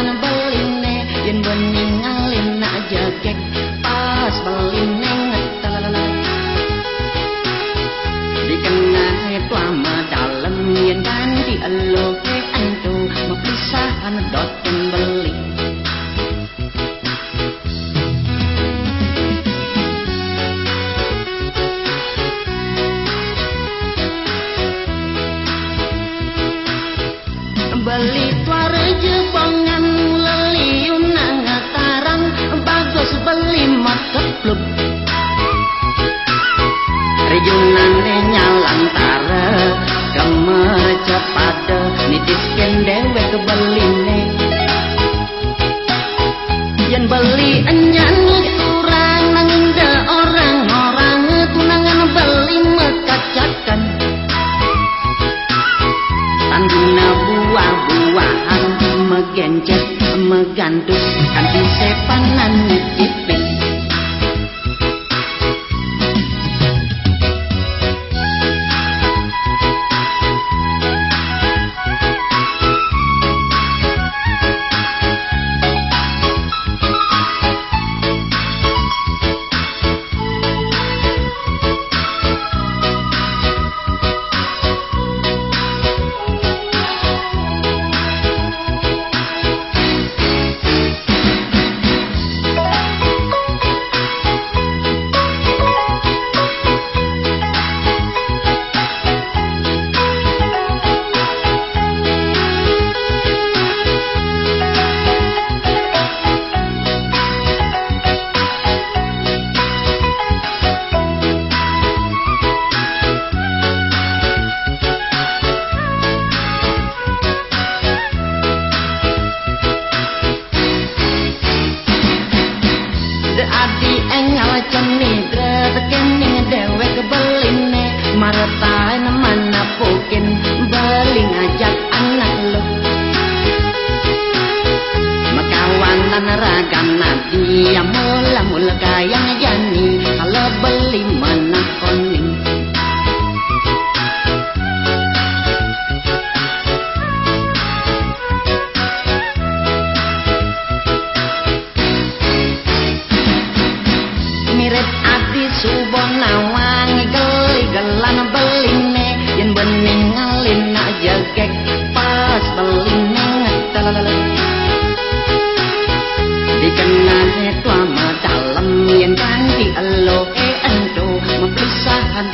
gelan beline yen bening ngalin nak jegek pas beline ngetalala dikenai tuama dalam yen ganti eloke antu mepisahan doten beli beli tuare jebangan leliun ngarang bagus beli makepluk rejunan nyalang tara kemer cepada nitisken dewe kebeline yen beli enyan kurang nanging de orang-orang tunangan beli mekacakan tandina buah-buahan megencet megandus kanthi sepanan nyicipin martain mana pokin beli ngajak anak lu makawanan ragam nabi yang mula-mula kayang jani kalau beli mana koning mirip ati subonawang gelan beline yen bening ngalin nak jegek pas beline ngetalala dikenane tuama dalam yen ganti eloke ento mepisahan